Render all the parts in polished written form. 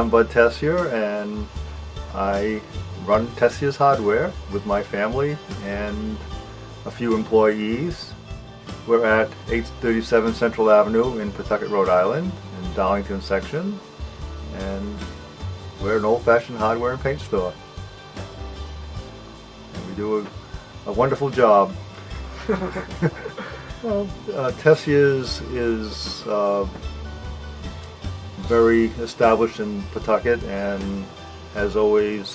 I'm Bud Tessier, and I run Tessier's Hardware with my family and a few employees. We're at 837 Central Avenue in Pawtucket, Rhode Island, in Darlington section, and we're an old-fashioned hardware and paint store. And we do a wonderful job. Well, Tessier's is very established in Pawtucket and has always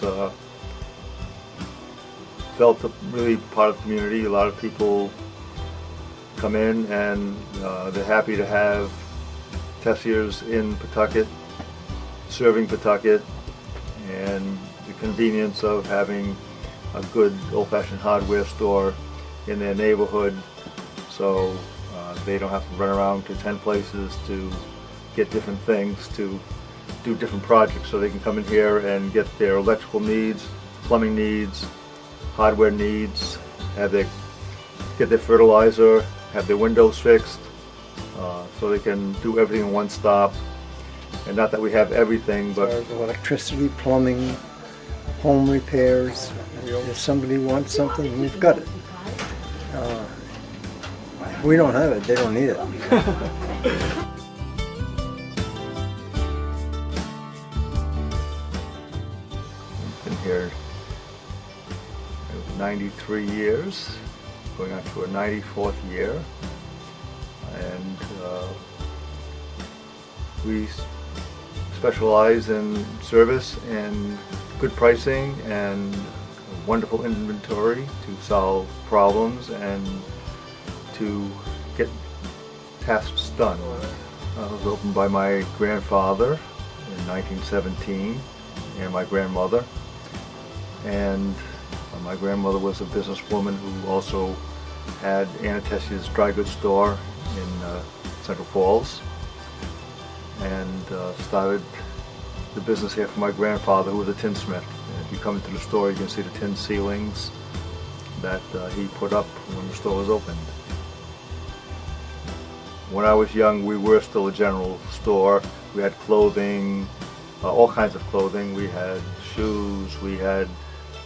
felt really part of the community. A lot of people come in and they're happy to have Tessier's in Pawtucket, serving Pawtucket, and the convenience of having a good old-fashioned hardware store in their neighborhood, so they don't have to run around to 10 places to get different things, to do different projects. So they can come in here and get their electrical needs, plumbing needs, hardware needs, get their fertilizer, have their windows fixed, so they can do everything in one stop. And not that we have everything, but electricity, plumbing, home repairs. If somebody wants something, we've got it. If we don't have it, they don't need it. We've been here 93 years, going on to our 94th year, and we specialize in service and good pricing and wonderful inventory to solve problems and to get tasks done. It was opened by my grandfather in 1917 and my grandmother, and my grandmother was a businesswoman who also had Anna Tessier's dry goods store in Central Falls, and started the business here for my grandfather, who was a tinsmith. And if you come into the store, you can see the tin ceilings that he put up when the store was opened. When I was young, we were still a general store. We had clothing, all kinds of clothing. We had shoes, we had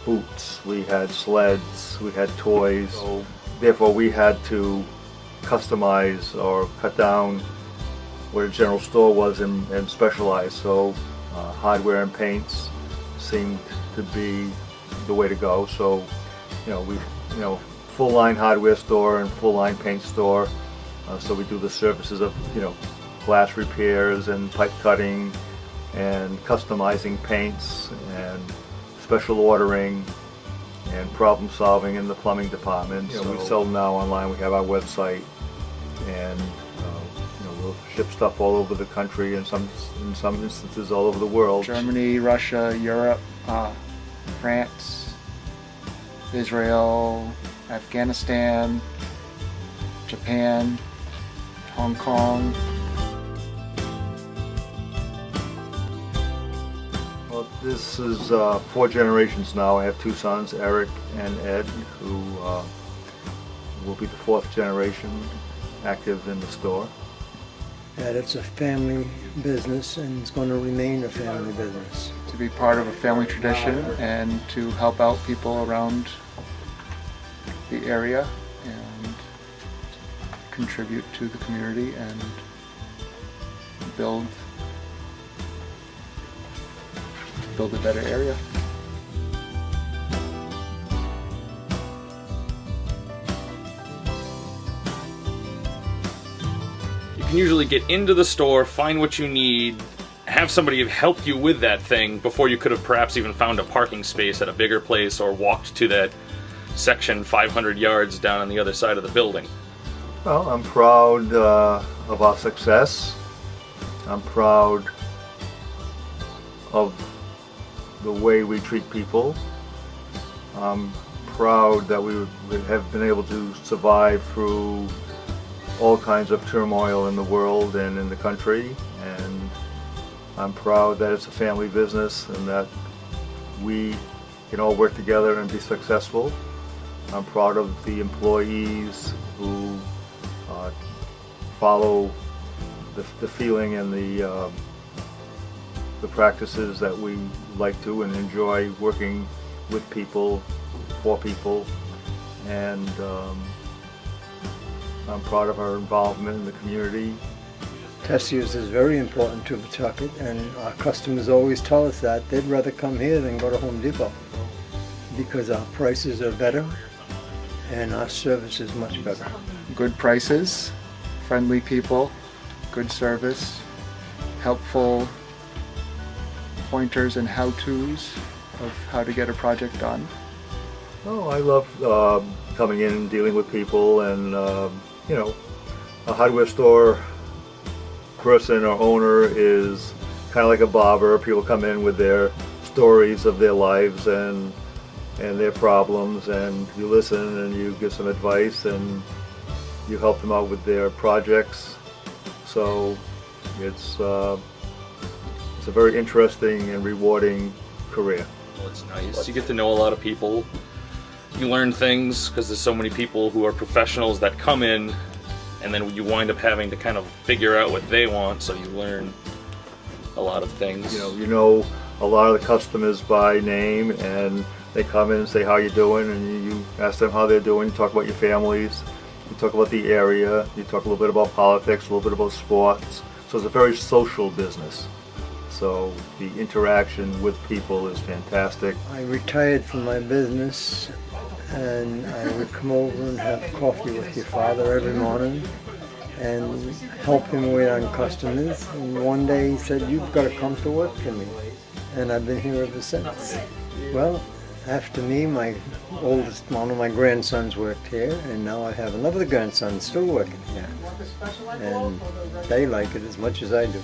boots, we had sleds, we had toys. So, therefore, we had to customize or cut down what a general store was and specialize. So hardware and paints seemed to be the way to go. So, full line hardware store and full line paint store. So we do the services of, glass repairs and pipe cutting and customizing paints and special ordering and problem solving in the plumbing department. We sell now online. We have our website, and we'll ship stuff all over the country, and in some instances all over the world. Germany, Russia, Europe, France, Israel, Afghanistan, Japan, Hong Kong. Well, this is 4 generations now. I have 2 sons, Eric and Ed, who will be the 4th generation active in the store. And it's a family business, and it's going to remain a family business. To be part of a family tradition and to help out people around the area and contribute to the community and build a better area. You can usually get into the store, find what you need, have somebody help you with that thing before you could have perhaps even found a parking space at a bigger place or walked to that section 500 yards down on the other side of the building. Well, I'm proud of our success. I'm proud of the way we treat people. I'm proud that we have been able to survive through all kinds of turmoil in the world and in the country, and I'm proud that it's a family business and that we can all work together and be successful. I'm proud of the employees who follow the feeling and the the practices that we like to and enjoy working with people, for people, and I'm proud of our involvement in the community. Tessier's is very important to Pawtucket, and our customers always tell us that they'd rather come here than go to Home Depot because our prices are better and our service is much better. Good prices, friendly people, good service, helpful pointers and how-tos of how to get a project done. Oh, I love coming in and dealing with people, and you know, a hardware store person or owner is kind of like a barber. People come in with their stories of their lives and their problems, and you listen and you give some advice and you help them out with their projects. So it's a very interesting and rewarding career. Well, it's nice. You get to know a lot of people. You learn things because there's so many people who are professionals that come in, and then you wind up having to kind of figure out what they want, so you learn a lot of things. You know a lot of the customers by name, and they come in and say how you doing, and you ask them how they're doing. You talk about your families, you talk about the area, you talk a little bit about politics, a little bit about sports. So it's a very social business. So the interaction with people is fantastic. I retired from my business, and I would come over and have coffee with your father every morning and help him wait on customers. And one day he said, "You've got to come to work for me." And I've been here ever since. Well, after me, my oldest, one of my grandsons worked here, and now I have another grandson still working here. And they like it as much as I do.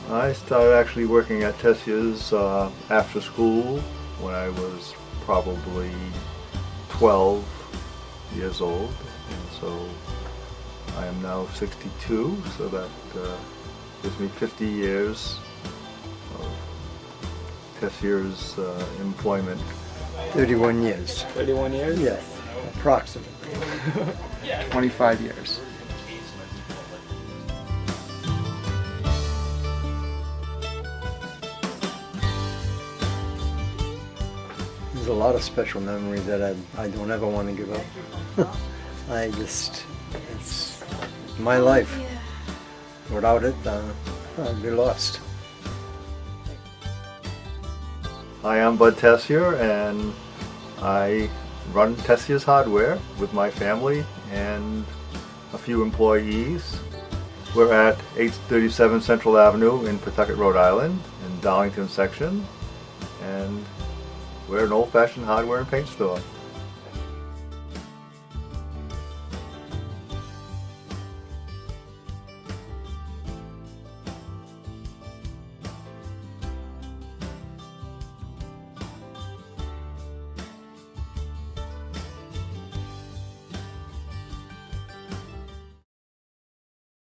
I started actually working at Tessier's after school when I was probably 12 years old, and so I am now 62, so that gives me 50 years of Tessier's employment. 31 years. 31 years? Yes, approximately. 25 years. There's a lot of special memories that I don't ever want to give up. It's my life. Without it, I'd be lost. Hi, I'm Bud Tessier, and I run Tessier's Hardware with my family and a few employees. We're at 837 Central Avenue in Pawtucket, Rhode Island, in Darlington section, and we're an old-fashioned hardware and paint store.